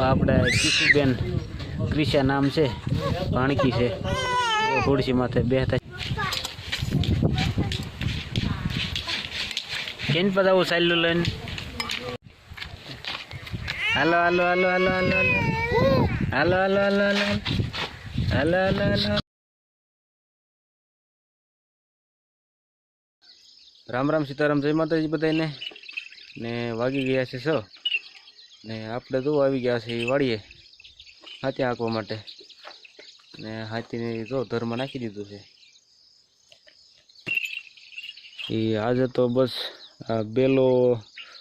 આપણે કિશુબેન ક્રિશા નામ છે, ભાણકી છે, ખુરશી માથે બેહતા કેન પર આવું ચાલ્યું લઈને હાલો હાલો હાલો હાલો હાલો હાલો હાલો હાલો હાલો હાલો હાલો હાલો. રામ રામ સીતારામ, જય માતાજી બધાને. ને વાગી ગયા છે 6 ને આપણે તો આવી ગયા છે વાડીએ હાથી હાંકવા માટે. ને હાથીને જો ધર્મ નાખી દીધું છે. એ આજે તો બસ આ બેલો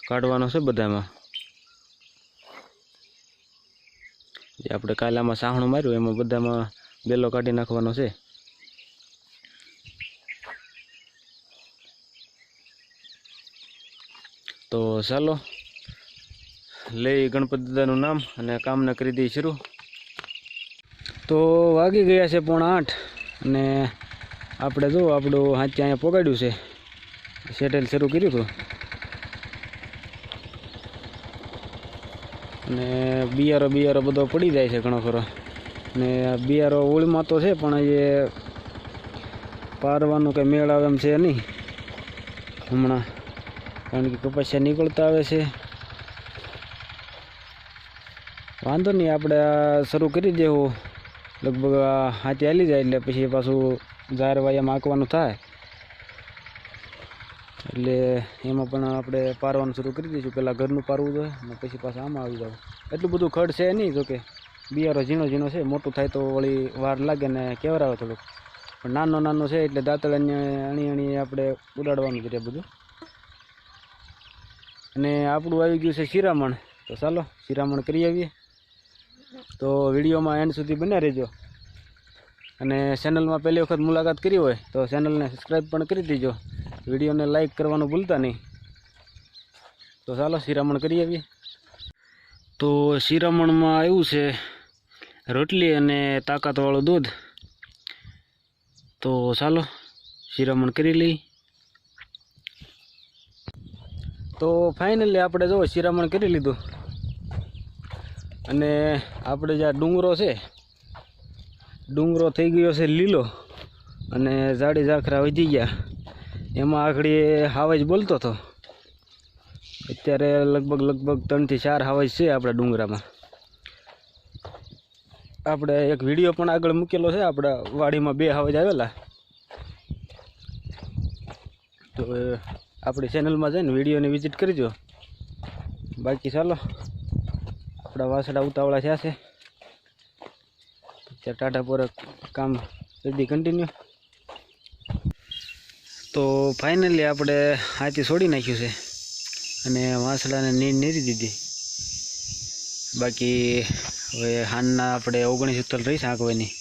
કાઢવાનો છે બધામાં. જે આપણે કાલે આમાં સાહણું માર્યું એમાં બધામાં બેલો કાઢી નાખવાનો છે. તો ચાલો લઈ ગણપતિ દાદાનું નામ અને કામને કરી દઈએ શરૂ. તો વાગી ગયા છે 7:45 અને આપણે જો આપણું હાથી અહીંયા પોગાડ્યું છે, સેટેલ શરૂ કર્યું હતું. અને બિયારો બધો પડી જાય છે ઘણો ખરો. ને બિયારો ઓળમાં તો છે પણ એ પારવાનું કંઈ મેળ આવે એમ છે નહીં હમણાં, કારણ કે કપાસિયા નીકળતા આવે છે. વાંધો નહીં, આપણે શરૂ કરી દેવું. લગભગ હાથી હાલી જાય એટલે પછી પાછું જાર વાયામાં આંકવાનું થાય એટલે એમાં પણ આપણે પારવાનું શરૂ કરી દઈશું. પહેલાં ઘરનું પારવું જોઈએ અને પછી પાછું આમાં આવી જાવ. એટલું બધું ખડ છે નહીં, જોકે બિયારો ઝીણો છે. મોટું થાય તો વળી વાર લાગે ને કેવરાવે થોડુંક, પણ નાનો છે એટલે દાંતળાને અણી આપણે ઉડાડવાનું કરીએ બધું. અને આપણું આવી ગયું છે શિરામણ. તો ચાલો શિરામણ કરી આવીએ. તો વિડીયોમાં એન્ડ સુધી બન્યા રહેજો. અને ચેનલમાં પહેલી વખત મુલાકાત કરી હોય તો ચેનલને સબસ્ક્રાઈબ પણ કરી દેજો. વિડીયોને લાઈક કરવાનું ભૂલતા નહીં. તો ચાલો શિરામણ કરી આવીએ. તો શિરામણમાં આવ્યું છે રોટલી અને તાકાતવાળું દૂધ. તો ચાલો શિરામણ કરી લઈએ. તો ફાઇનલી આપણે જો શિરામણ કરી લીધું. અને આપણે જે ડુંગરો છે, ડુંગરો થઈ ગયો છે લીલો અને ઝાડી ઝાખરા વધી ગયા. એમાં આગળ હાવજ બોલતો હતો. અત્યારે લગભગ 3 થી 4 હાવજ છે આપણા ડુંગરામાં. આપણે એક વિડીયો પણ આગળ મૂકેલો છે, આપણા વાડીમાં 2 હાવજ આવેલા. તો આપણી ચેનલમાં જઈને વિડીયોની વિઝિટ કરજો. બાકી ચાલો આપણા વાસડા ઉતાવળા થયા છે. ત્યાં ટાટા પર કામ જલ્દી કન્ટિન્યુ. તો ફાઇનલી આપણે હાથી છોડી નાખ્યું છે અને વાસડાને નીરી દીધી. બાકી હવે હાનના આપણે 19 ઉત્તલ રહી છે આંકવાની.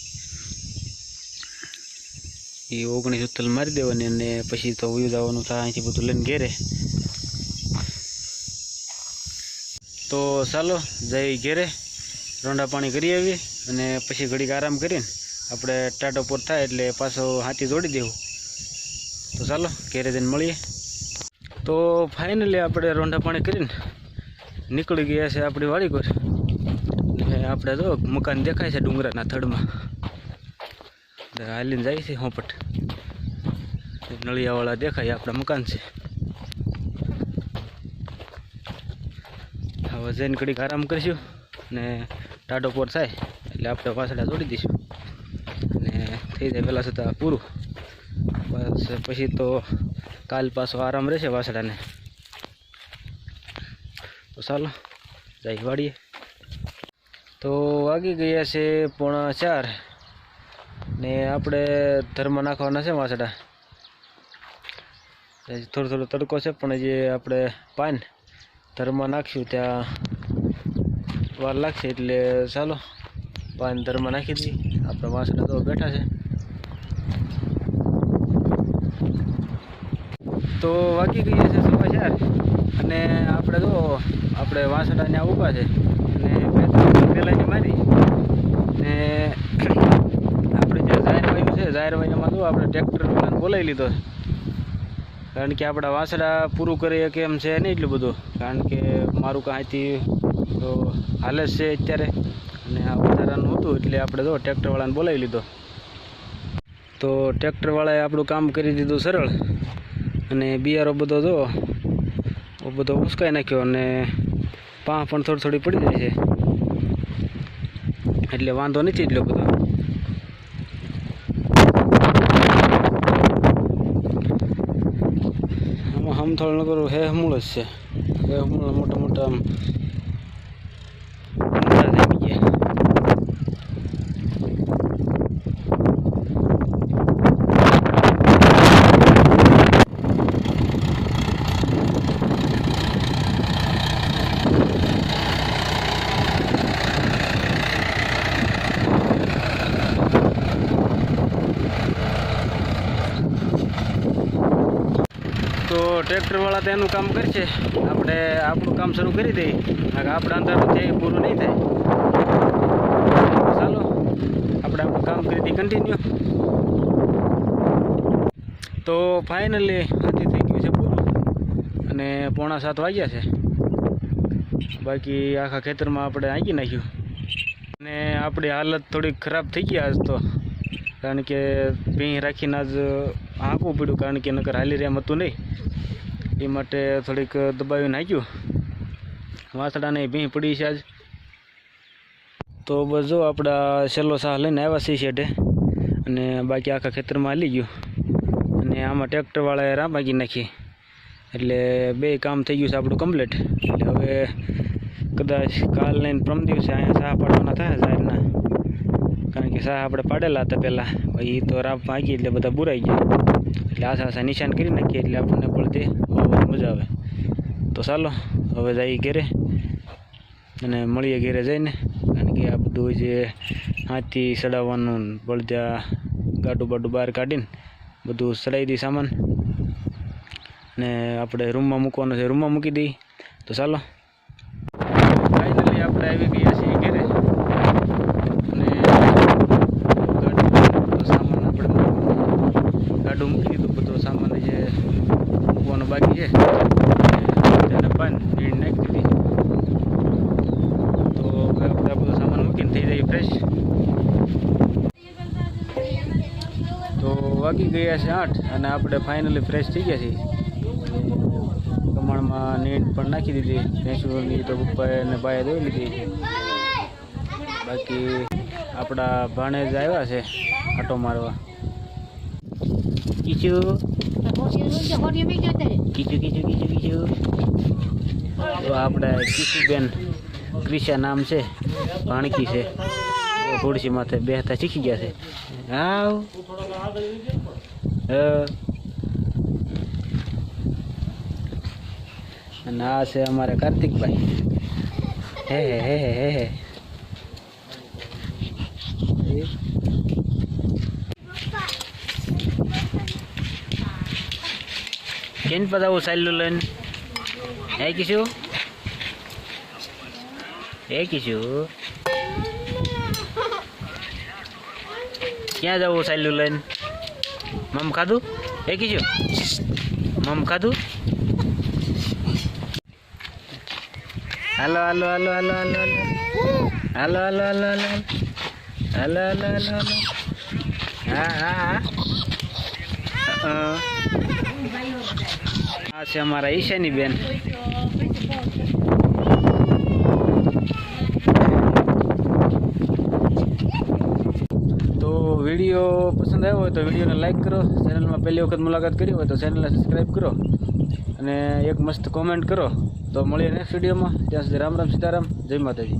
એ 19 ઉત્તલ મારી દેવાની અને પછી તો ઉયું જવાનું થાય અહીંથી બધું લઈને ઘેરે. તો ચાલો જઈ ઘેરે રોંડા પાણી કરી આવીએ અને પછી ઘડીક આરામ કરીને આપણે ટાટો પોર થાય એટલે પાછો હાથી જોડી દેવું. તો ચાલો ઘેરે જઈને મળીએ. તો ફાઇનલી આપણે રોંડા પાણી કરીને નીકળી ગયા છે આપણી વાડી પર. અને આપણે જો મકાન દેખાય છે ડુંગરાના થડમાં, હાલીને જાય છે હોપટ. નળિયાવાળા દેખાય આપણા મકાન છે. હવે જઈને ઘડીક આરામ કરીશું ને ટાટો પોર થાય એટલે આપણે વાસડા જોડી દઈશું અને થઈ જાય પહેલાં છતાં પૂરું. બસ પછી તો કાલ પાછો આરામ રહેશે વાસડાને. તો ચાલો જાય વાડીએ. તો વાગી ગયા છે 3:45 ને આપણે ધર્મ નાખવાના છે વાસડા. થોડો તડકો છે પણ જે આપણે પાન ધર્મ નાખશું ત્યાં વાર લાગશે એટલે ચાલો પાન ધર્મ નાખી દઈએ. આપણા વાસડા તો બેઠા છે. તો વાગી ગયા છે 4:15 અને આપણે જો આપણે વાસડા ત્યાં ઊભા છે અને 2-3 પહેલાંની મારી ને આપણે જે જાહેરવાઈનું છે જાહેરવાઈનામાં જો આપણે ટ્રેક્ટર બોલાવી લીધો. કારણ કે આપણા વાસડા પૂરું કરીએ કે એમ છે નહીં એટલું બધું, કારણ કે મારું કાંઈથી તો હાલે જ છે અત્યારે, અને આ વધારાનું હતું એટલે આપણે જો ટ્રેક્ટરવાળાને બોલાવી લીધો. તો ટ્રેક્ટરવાળાએ આપણું કામ કરી દીધું સરળ, અને બિયારો બધો જો બધો ઉસકાઈ નાખ્યો, અને પાહ પણ થોડી પડી જાય છે, એટલે વાંધો નથી એટલો બધો. આમાં હમથોળ નગર હે હમૂળ જ છે, હે હમૂળ મોટા મોટા આમ ઊંધા થઈ ગયા. તો ટ્રેક્ટરવાળા તો એનું કામ કરશે, આપણે આપણું કામ શરૂ કરી દઈએ, કારણ કે આપણા અંધારું છે એ પૂરું નહીં થાય. ચાલો આપણે આપણું કામ કરી દઈએ કન્ટિન્યુ. તો ફાઇનલી હાથી થઈ ગયું છે પૂરું, અને 6:45 વાગ્યા છે. બાકી આખા ખેતરમાં આપણે આંકી નાખ્યું, અને આપણી હાલત થોડીક ખરાબ થઈ ગઈ આજ તો, કારણ કે ભીં રાખીને આજ આંકવું પડ્યું, કારણ કે નકર હાલી રહ્યા હતું નહીં, એ માટે થોડીક દબાવી નાખ્યું. વાસડાને ભીં પડી છે આજ. તો બસ જો આપણા છેલ્લો સાહ લઈને આવ્યા છીએ શેઢે, અને બાકી આખા ખેતરમાં હાલી ગયું, અને આમાં ટ્રેક્ટરવાળાએ રાહ ભાગી નાખી, એટલે બે કામ થઈ ગયું છે આપણું કમ્પ્લીટ. એટલે હવે કદાચ કાલ લઈને પ્રમ દિવસે અહીંયા સાહ પાડવાના થાય જાહેરના, કારણ કે સાહ આપણે પાડેલા હતા પહેલાં, એ તો રાહ ભાગી એટલે બધા બુરાઈ ગયા, એટલે આશા નિશાન કરી નાખીએ એટલે આપણને બળદે વાવવાની મજા આવે. તો ચાલો હવે જઈએ ઘેરે, અને મળીએ ઘેરે જઈને, કારણ કે આ બધું જે હાથી ચડાવવાનું બળદા ગાડું બાડું બહાર કાઢીને બધું ચડાવી દઈ સામાન, ને આપણે રૂમમાં મૂકવાનું છે, રૂમમાં મૂકી દઈએ. તો ચાલો ફાઇનલી આપણે આવી ગયા છીએ ઘેરે, અને સામાન આપણે ગાડું મૂકી દીધું, બધો સામાન જે મૂકવાનો બાકી છે તેને પાન નીણ નાખી દીધી. તો આપણે આ બધો સામાન મૂકીને થઈ જાય ફ્રેશ. તો વાગી ગયા છે 8, અને આપણે ફાઇનલી ફ્રેશ થઈ ગયા છીએ. કમાણમાં નીણ પણ નાખી દીધી, ભેંસુની તો પપ્પાએ અને બાએ ધોઈ લીધી. બાકી આપણા ભાણેજ આવ્યા છે આટો મારવા. કીચું કીચું કીચું કીચું કીચું. તો આપણે કીચુબેન, ક્રિશા નામ છે, ભાણકી છે, ખુરશી માથે બેહતા શીખી ગયા છે. આવ અને આ છે અમારે કાર્તિકભાઈ. હે હે હે હે હે. કેન પધાવું સાયલું લઈને હે કીશું, હે કીશું ક્યાં જવું સાયલું લઈને? મમ ખાધું? હે કીશું મમ ખાધું? હાલો હાલો હાલો હાલો હાલો હાલો હાલો હાલો હાલો હાલો હાલો હાલો હાલો. હા હા હા. આ છે અમારા ઈશાની બેન. તો વિડીયો પસંદ આવ્યો હોય તો વિડીયોને લાઈક કરો, ચેનલમાં પહેલી વખત મુલાકાત કરી હોય તો ચેનલને સબસ્ક્રાઈબ કરો, અને એક મસ્ત કોમેન્ટ કરો. તો મળીએ નેક્સ્ટ વિડીયોમાં. ત્યાં સુધી રામ રામ સીતારામ, જય માતાજી.